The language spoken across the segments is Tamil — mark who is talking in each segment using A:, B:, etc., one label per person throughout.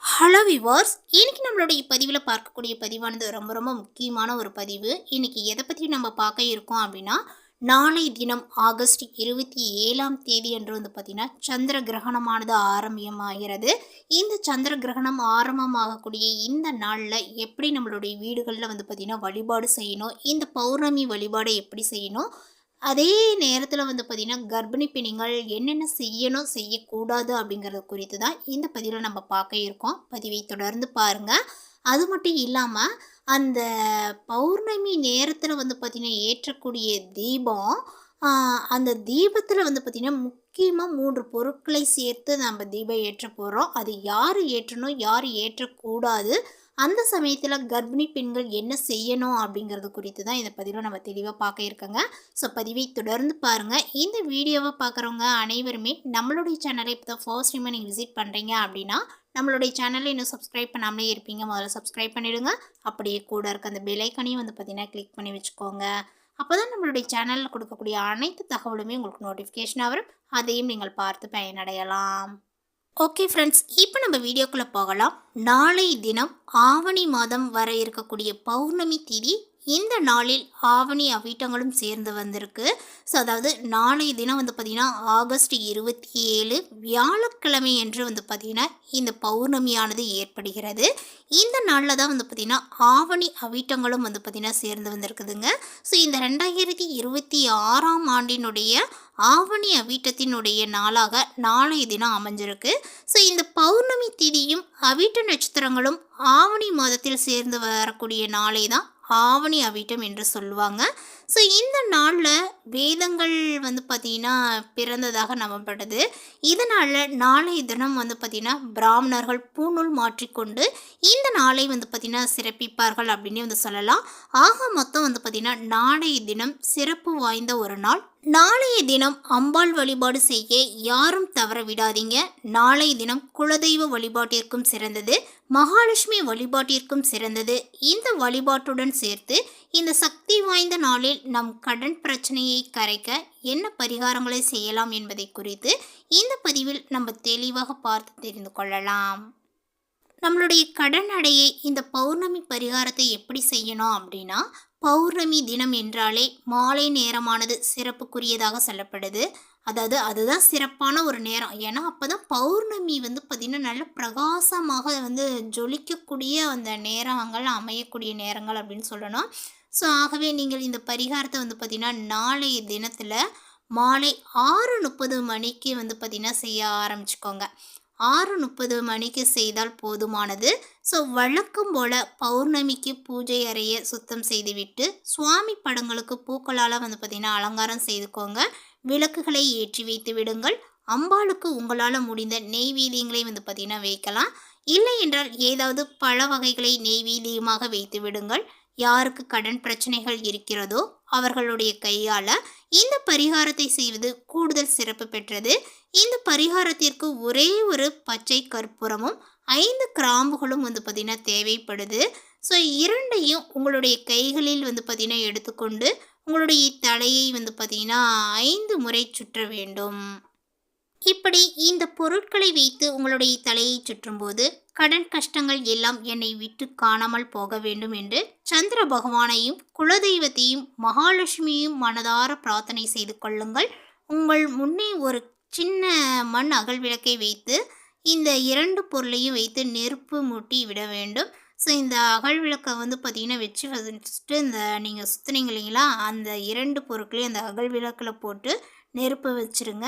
A: ஹலோ விவர்ஸ், இன்னைக்கு நம்மளுடைய பதிவில் பார்க்கக்கூடிய பதிவானது ரொம்ப ரொம்ப முக்கியமான ஒரு பதிவு. இன்னைக்கு எதை பற்றி நம்ம பார்க்க இருக்கோம் அப்படின்னா, நாளை தினம் ஆகஸ்ட் 27ஆம் தேதி அன்று பார்த்திங்கன்னா சந்திர கிரகணமானது ஆரம்பமாகிறது. இந்த சந்திர கிரகணம் ஆரம்பமாகக்கூடிய இந்த நாளில் எப்படி நம்மளுடைய வீடுகளில் பார்த்திங்கன்னா வழிபாடு செய்யணும், இந்த பௌர்ணமி வழிபாடை எப்படி செய்யணும், அதே நேரத்தில் பார்த்திங்கன்னா கர்ப்பிணி பெண்கள் என்னென்ன செய்யணும் செய்யக்கூடாது அப்படிங்கிறது குறித்து தான் இந்த பதிவில் நம்ம பார்க்க இருக்கோம். பதிவை தொடர்ந்து பாருங்கள். அது மட்டும் இல்லாமல் அந்த பௌர்ணமி நேரத்தில் பார்த்திங்கன்னா ஏற்றக்கூடிய தீபம், அந்த தீபத்தில் பார்த்திங்கன்னா முக்கியமாக 3 பொருட்களை சேர்த்து நம்ம தீபம் ஏற்ற போகிறோம். அது யார் ஏற்றணும் யார் ஏற்றக்கூடாது, அந்த சமயத்தில் கர்ப்பிணி பெண்கள் என்ன செய்யணும் அப்படிங்கிறது குறித்து தான் இந்த பதிவில் நம்ம தெளிவாக பார்க்க இருக்கோங்க. ஸோ பதிவை தொடர்ந்து பாருங்கள். இந்த வீடியோவை பார்க்குறவங்க அனைவருமே நம்மளுடைய சேனலை இப்போ தான் ஃபர்ஸ்ட் டைமாக நீங்கள் விசிட் பண்ணுறீங்க அப்படின்னா நம்மளுடைய சேனலை இன்னும் சப்ஸ்கிரைப் பண்ணாமலே இருப்பீங்க, முதல்ல சப்ஸ்கிரைப் பண்ணிவிடுங்க. அப்படியே கூட இருக்க அந்த பெல் ஐக்கானையும் பார்த்திங்கன்னா கிளிக் பண்ணி வச்சுக்கோங்க. அப்போ தான் நம்மளுடைய சேனலில் கொடுக்கக்கூடிய அனைத்து தகவலுமே உங்களுக்கு நோட்டிஃபிகேஷனாக வரும். அதையும் நீங்கள் பார்த்து பயனடையலாம். ஓகே ஃப்ரெண்ட்ஸ், இப்போ நம்ம வீடியோக்குள்ளே போகலாம். நாளை தினம் ஆவணி மாதம் வர இருக்கக்கூடிய பௌர்ணமி திதி. இந்த நாளில் ஆவணி அவிட்டங்களும் சேர்ந்து வந்திருக்கு. ஸோ அதாவது நாளை தினம் பார்த்திங்கன்னா ஆகஸ்ட் 27 வியாழக்கிழமை என்று பார்த்திங்கன்னா இந்த பௌர்ணமியானது ஏற்படுகிறது. இந்த நாளில் தான் பார்த்திங்கன்னா ஆவணி அவிட்டங்களும் பார்த்திங்கன்னா சேர்ந்து வந்திருக்குதுங்க. ஸோ இந்த 2026ஆம் ஆண்டினுடைய ஆவணி அவிட்டத்தினுடைய நாளாக நாளைய தினம் அமைஞ்சிருக்கு. ஸோ இந்த பௌர்ணமி திதியும் அவிட்ட நட்சத்திரங்களும் ஆவணி மாதத்தில் சேர்ந்து வரக்கூடிய நாளை தான் ஆவணி அவிட்டம் என்று சொல்லுவாங்க. ஸோ இந்த நாளில் வேதங்கள் பார்த்திங்கன்னா பிறந்ததாக நம்பப்படுது. இதனால் நாளைய தினம் பார்த்திங்கன்னா பிராமணர்கள் பூநூல் மாற்றிக்கொண்டு இந்த நாளை பார்த்திங்கன்னா சிறப்பிப்பார்கள் அப்படின்னு சொல்லலாம். ஆக மொத்தம் பார்த்திங்கன்னா நாளைய தினம் சிறப்பு வாய்ந்த ஒரு நாள். நாளைய தினம் அம்பாள் வழிபாடு செய்ய யாரும் தவற விடாதீங்க. நாளைய தினம் குலதெய்வ வழிபாட்டிற்கும் சிறந்தது, மகாலட்சுமி வழிபாட்டிற்கும் சிறந்தது. இந்த வழிபாட்டுடன் சேர்த்து இந்த சக்தி வாய்ந்த நாளில் நம் கடன் பிரச்சனையை கரைக்க என்ன பரிகாரங்களை செய்யலாம் என்பதை குறித்து இந்த பதிவில் நம்ம தெளிவாக பார்த்து தெரிந்து கொள்ளலாம். நம்மளுடைய கடன் அடைய இந்த பௌர்ணமி பரிகாரத்தை எப்படி செய்யணும் அப்படின்னா, பௌர்ணமி தினம் என்றாலே மாலை நேரமானது சிறப்புக்குரியதாக சொல்லப்படுது. அதாவது அதுதான் சிறப்பான ஒரு நேரம். ஏன்னா அப்போ தான் பௌர்ணமி பார்த்திங்கன்னா நல்ல பிரகாசமாக ஜொலிக்கக்கூடிய அந்த நேரங்கள் அமையக்கூடிய நேரங்கள் அப்படின்னு சொல்லணும். ஸோ ஆகவே நீங்கள் இந்த பரிகாரத்தை பார்த்திங்கன்னா நாளைய தினத்தில் மாலை 6:30 மணிக்கு பார்த்திங்கன்னா செய்ய ஆரம்பிச்சுக்கோங்க. 6:30 மணிக்கு செய்தால் போதுமானது. ஸோ வழக்கம் போல் பௌர்ணமிக்கு பூஜை அறையை சுத்தம் செய்துவிட்டு சுவாமி படங்களுக்கு பூக்களால் பார்த்திங்கன்னா அலங்காரம் செய்துக்கோங்க. விளக்குகளை ஏற்றி வைத்து விடுங்கள். அம்பாளுக்கு உங்களால் முடிந்த நெய்வேதியங்களை பார்த்திங்கன்னா வைக்கலாம். இல்லை என்றால் ஏதாவது பழ வகைகளை நெய்வேதியமாக வைத்து விடுங்கள். யாருக்கு கடன் பிரச்சனைகள் இருக்கிறதோ அவர்களுடைய கையால் இந்த பரிகாரத்தை செய்வது கூடுதல் சிறப்பு பெற்றது. இந்த பரிகாரத்திற்கு ஒரே ஒரு பச்சை கற்பூரமும் 5 கிராம்புகளும் பார்த்திங்கன்னா தேவைப்படுது. ஸோ இரண்டையும் உங்களுடைய கைகளில் பார்த்திங்கன்னா எடுத்துக்கொண்டு உங்களுடைய தலையை பார்த்திங்கன்னா 5 முறை சுற்ற வேண்டும். இப்படி இந்த பொருட்களை வைத்து உங்களுடைய தலையை சுற்றும்போது கடன் கஷ்டங்கள் எல்லாம் என்னை விட்டு காணாமல் போக வேண்டும் என்று சந்திர பகவானையும் குலதெய்வத்தையும் மகாலட்சுமியையும் மனதார பிரார்த்தனை செய்து கொள்ளுங்கள். உங்கள் முன்னே ஒரு சின்ன மண் அகல் விளக்கை வைத்து இந்த 2 பொருளையும் வைத்து நெருப்பு மூட்டி விட வேண்டும். ஸோ இந்த அகல் விளக்கை பார்த்திங்கன்னா வச்சுட்டு இந்த நீங்கள் சுற்றுனீங்க இல்லைங்களா, அந்த 2 பொருட்களையும் அந்த அகல் விளக்கில் போட்டு நெருப்பு வச்சுருங்க.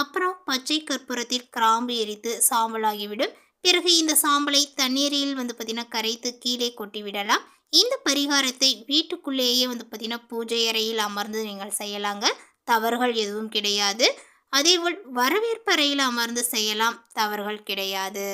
A: அப்புறம் பச்சை கற்பூரத்தில் கிராம்பு எரித்து சாம்பலாகிவிடும். பிறகு இந்த சாம்பலை தண்ணீரில் பார்த்திங்கன்னா கரைத்து கீழே கொட்டி விடலாம். இந்த பரிகாரத்தை வீட்டுக்குள்ளேயே பார்த்திங்கன்னா பூஜை அறையில் அமர்ந்து நீங்கள் செய்யலாங்க, தவறுகள் எதுவும் கிடையாது. அதேபோல் வரவேற்பு அறையில் அமர்ந்து செய்யலாம், தவறுகள் கிடையாது.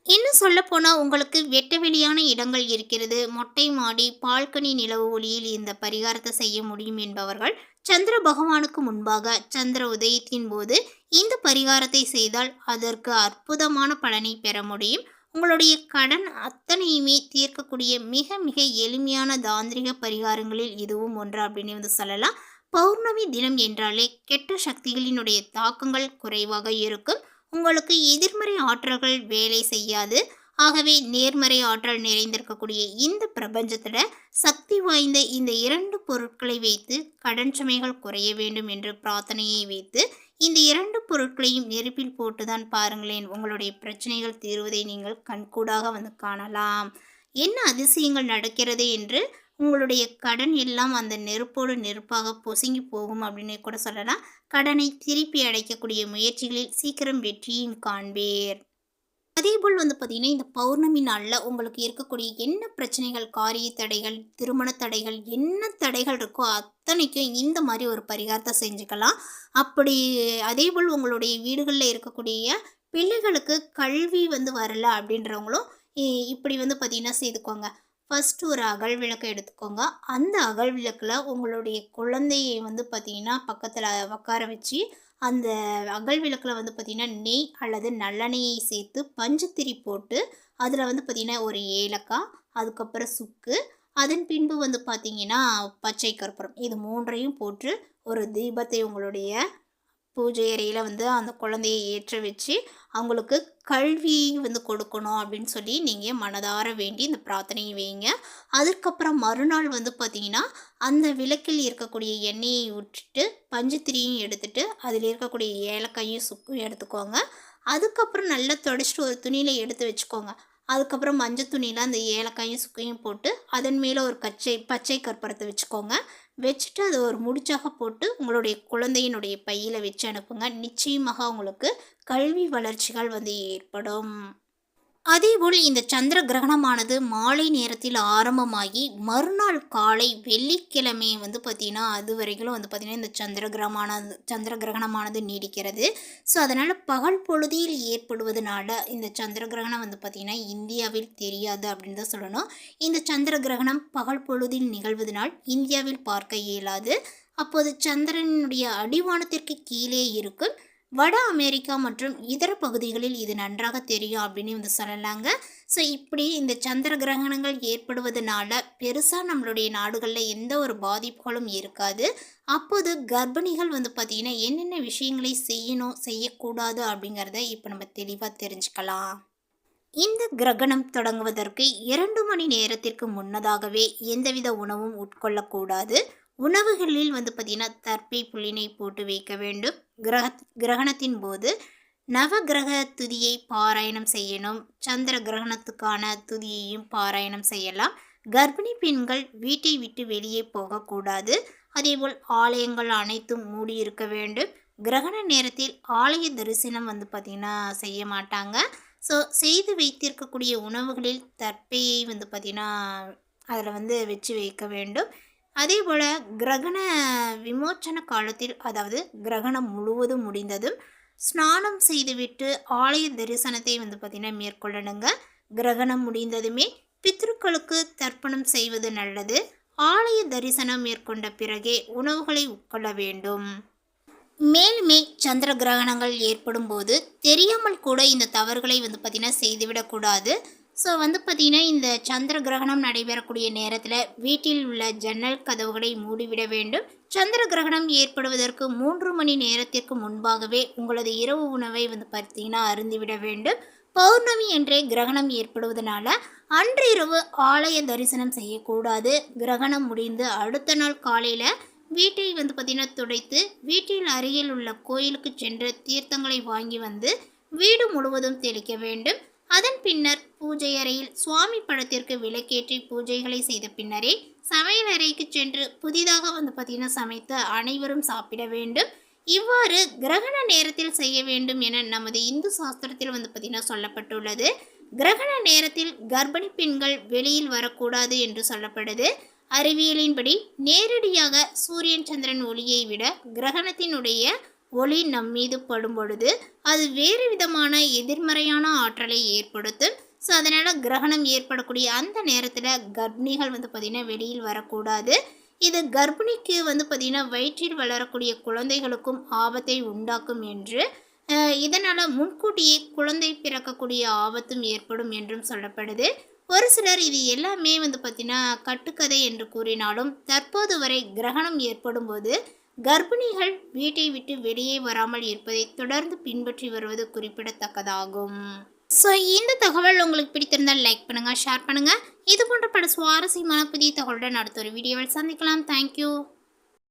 A: இன்னும் சொல்லப்போனால் உங்களுக்கு வெட்ட வெளியான இடங்கள் இருக்கிறது, மொட்டை மாடி பால்கனி நிலவு ஒளியில் இந்த பரிகாரத்தை செய்ய முடியும் என்பவர்கள் சந்திர பகவானுக்கு முன்பாக சந்திர உதயத்தின் போது இந்த பரிகாரத்தை செய்தால் அதற்கு அற்புதமான பலனை பெற முடியும். உங்களுடைய கடன் அத்தனையுமே தீர்க்கக்கூடிய மிக மிக எளிமையான தாந்திரிக பரிகாரங்களில் இதுவும் ஒன்று அப்படின்னு சொல்லலாம். பௌர்ணமி தினம் என்றாலே கெட்ட சக்திகளினுடைய தாக்கங்கள் குறைவாக இருக்கும். உங்களுக்கு எதிர்மறை ஆற்றல்கள் வேலை செய்யாது. ஆகவே நேர்மறை ஆற்றல் நிறைந்திருக்கக்கூடிய இந்த பிரபஞ்சத்தில் சக்தி வாய்ந்த இந்த இரண்டு பொருட்களை வைத்து கடன் சுமைகள் குறைய வேண்டும் என்று பிரார்த்தனையை வைத்து இந்த இரண்டு பொருட்களையும் நெருப்பில் போட்டுதான் பாருங்களேன், உங்களுடைய பிரச்சனைகள் தீர்வதை நீங்கள் கண்கூடாக காணலாம். என்ன அதிசயங்கள் நடக்கிறது என்று உங்களுடைய கடன் எல்லாம் அந்த நெருப்போடு நெருப்பாக பொசுங்கி போகும் அப்படின்னு கூட சொல்லலாம். கடனை திருப்பி அடைக்கக்கூடிய முயற்சிகளில் சீக்கிரம் வெற்றியும் காண்பீர். அதேபோல் பார்த்தீங்கன்னா, இந்த பௌர்ணமி நாளில் உங்களுக்கு இருக்கக்கூடிய என்ன பிரச்சனைகள், காரிய தடைகள், திருமண தடைகள், என்ன தடைகள் இருக்கோ அத்தனைக்கும் இந்த மாதிரி ஒரு பரிகாரத்தை செஞ்சுக்கலாம். அப்படி அதேபோல் உங்களுடைய வீடுகளில் இருக்கக்கூடிய பிள்ளைகளுக்கு கல்வி வரல அப்படின்றவங்களும் இப்படி பார்த்தீங்கன்னா செய்துக்கோங்க. ஃபஸ்ட்டு ஒரு அகல் விளக்கை எடுத்துக்கோங்க. அந்த அகல் விளக்கில் உங்களுடைய குழந்தையை பார்த்தீங்கன்னா பக்கத்தில் உட்கார வச்சு அந்த அகல் விளக்கில் பார்த்திங்கன்னா நெய் அல்லது நல்லெண்ணெயை சேர்த்து பஞ்சுத்திரி போட்டு அதில் பார்த்திங்கன்னா ஒரு ஏலக்காய், அதுக்கப்புறம் சுக்கு, அதன் பின்பு பார்த்திங்கன்னா பச்சை கற்பூரம், இது மூன்றையும் போட்டு ஒரு தீபத்தை உங்களுடைய பூஜை அறையில் அந்த குழந்தையை ஏற்ற வச்சு அவங்களுக்கு கல்வி கொடுக்கணும் அப்படின்னு சொல்லி நீங்கள் மனதார வேண்டி இந்த பிரார்த்தனையை வைங்க. அதுக்கப்புறம் மறுநாள் பார்த்திங்கன்னா அந்த விளக்கில் இருக்கக்கூடிய எண்ணெயை ஊற்றிட்டு பஞ்சுத்திரியும் எடுத்துட்டு அதில் இருக்கக்கூடிய ஏலக்காயும் சுக்கும் எடுத்துக்கோங்க. அதுக்கப்புறம் நல்லா தொடச்சிட்டு ஒரு துணியில் எடுத்து வச்சுக்கோங்க. அதுக்கப்புறம் மஞ்சள் துணியில் அந்த ஏலக்காயும் சுக்கையும் போட்டு அதன் மேலே ஒரு பச்சை கற்பூரத்தை வச்சுக்கோங்க. வச்சுட்டு அதை ஒரு முடிச்சாக போட்டு உங்களுடைய குழந்தையினுடைய பையில் வச்சு அனுப்புங்க. நிச்சயமாக உங்களுக்கு கல்வி வளர்ச்சிகள் ஏற்படும். அதேபோல் இந்த சந்திர கிரகணமானது மாலை நேரத்தில் ஆரம்பமாகி மறுநாள் காலை வெள்ளிக்கிழமை பார்த்திங்கன்னா அது வரைக்கும் பார்த்திங்கன்னா இந்த சந்திர கிரகணமானது நீடிக்கிறது. ஸோ அதனால் பகல் பொழுதில் ஏற்படுவதனால இந்த சந்திர கிரகணம் பார்த்திங்கன்னா இந்தியாவில் தெரியாது அப்படின்னு தான் சொல்லணும். இந்த சந்திர கிரகணம் பகல் பொழுதில் நிகழ்வதனால் இந்தியாவில் பார்க்க இயலாது. அப்போது சந்திரனுடைய அடிவானத்திற்கு கீழே இருக்கும் வட அமெரிக்கா மற்றும் இதர பகுதிகளில் இது நன்றாக தெரியும் அப்படின்னு சொல்லலாங்க. ஸோ இப்படி இந்த சந்திர கிரகணங்கள் ஏற்படுவதனால பெருசாக நம்மளுடைய நாடுகளில் எந்த ஒரு பாதிப்புகளும் இருக்காது. அப்போது கர்ப்பிணிகள் பார்த்திங்கன்னா என்னென்ன விஷயங்களை செய்யணும் செய்யக்கூடாது அப்படிங்கிறத இப்போ நம்ம தெளிவாக தெரிஞ்சுக்கலாம். இந்த கிரகணம் தொடங்குவதற்கு 2 மணி நேரத்திற்கு முன்னதாகவே எந்தவித உணவும் உட்கொள்ளக்கூடாது. உணவுகளில் பார்த்திங்கன்னா தர்ப்பை புள்ளினை போட்டு வைக்க வேண்டும். கிரகணத்தின் போது நவகிரக துதியை பாராயணம் செய்யணும். சந்திர கிரகணத்துக்கான துதியையும் பாராயணம் செய்யலாம். கர்ப்பிணி பெண்கள் வீட்டை விட்டு வெளியே போகக்கூடாது. அதேபோல் ஆலயங்கள் அனைத்தும் மூடி இருக்க வேண்டும். கிரகண நேரத்தில் ஆலய தரிசனம் பார்த்திங்கன்னா செய்ய மாட்டாங்க. ஸோ செய்து வைத்திருக்கக்கூடிய உணவுகளில் தர்ப்பையை பார்த்திங்கன்னா அதில் வச்சு வைக்க வேண்டும். அதே போல் கிரகண விமோச்சன காலத்தில், அதாவது கிரகணம் முழுவதும் முடிந்ததும் ஸ்நானம் செய்துவிட்டு ஆலய தரிசனத்தை பார்த்திங்கன்னா மேற்கொள்ளணுங்க. கிரகணம் முடிந்ததுமே பித்ருக்களுக்கு தர்ப்பணம் செய்வது நல்லது. ஆலய தரிசனம் மேற்கொண்ட பிறகே உணவுகளை உட்கொள்ள வேண்டும். மேலுமே சந்திர கிரகணங்கள் ஏற்படும் போது தெரியாமல் கூட இந்த தவறுகளை பார்த்திங்கன்னா செய்துவிடக்கூடாது. ஸோ பார்த்திங்கன்னா இந்த சந்திர கிரகணம் நடைபெறக்கூடிய நேரத்தில் வீட்டில் உள்ள ஜன்னல் கதவுகளை மூடிவிட வேண்டும். சந்திர கிரகணம் ஏற்படுவதற்கு 3 மணி நேரத்திற்கு முன்பாகவே உங்களது இரவு உணவை பார்த்திங்கன்னா அருந்திவிட வேண்டும். பௌர்ணமி என்றே கிரகணம் ஏற்படுவதனால அன்று இரவு ஆலய தரிசனம் செய்யக்கூடாது. கிரகணம் முடிந்து அடுத்த நாள் காலையில் வீட்டை பார்த்திங்கன்னா துடைத்து வீட்டில் அருகில் உள்ள கோயிலுக்கு சென்று தீர்த்தங்களை வாங்கி வீடு முழுவதும் தெளிக்க வேண்டும். அதன் பின்னர் பூஜை அறையில் சுவாமி படத்திற்கு விளக்கேற்றி பூஜைகளை செய்த பின்னரே சமையல் அறைக்கு சென்று புதிதாக பார்த்திங்கன்னா சமைத்து அனைவரும் சாப்பிட வேண்டும். இவ்வாறு கிரகண நேரத்தில் செய்ய வேண்டும் என நமது இந்து சாஸ்திரத்தில் பார்த்திங்கன்னா சொல்லப்பட்டுள்ளது. கிரகண நேரத்தில் கர்ப்பிணி பெண்கள் வெளியில் வரக்கூடாது என்று சொல்லப்படுது. அறிவியலின்படி நேரடியாக சூரியன் சந்திரன் ஒளியை விட கிரகணத்தினுடைய ஒளி நம் மீது படும் பொழுது அது வேறு விதமான எதிர்மறையான ஆற்றலை ஏற்படுத்தும். ஸோ அதனால் கிரகணம் ஏற்படக்கூடிய அந்த நேரத்தில் கர்ப்பிணிகள் பார்த்திங்கன்னா வெளியில் வரக்கூடாது. இது கர்ப்பிணிக்கு பார்த்திங்கன்னா வயிற்றில் வளரக்கூடிய குழந்தைகளுக்கும் ஆபத்தை உண்டாக்கும் என்று, இதனால் முன்கூட்டியே குழந்தை பிறக்கக்கூடிய ஆபத்தும் ஏற்படும் என்றும் சொல்லப்படுது. ஒரு சிலர் இது எல்லாமே பார்த்திங்கன்னா கட்டுக்கதை என்று கூறினாலும் தற்போது வரை கிரகணம் ஏற்படும் போது கர்ப்பிணிகள் வீட்டை விட்டு வெளியே வராமல் இருப்பதை தொடர்ந்து பின்பற்றி வருவது குறிப்பிடத்தக்கதாகும். ஸோ இந்த தகவல் உங்களுக்கு பிடித்திருந்தால் லைக் பண்ணுங்கள், ஷேர் பண்ணுங்கள். இது போன்ற பல சுவாரஸ்யமான புதிய தகவலுடன் அடுத்த ஒரு வீடியோவில் சந்திக்கலாம். தேங்க்யூ.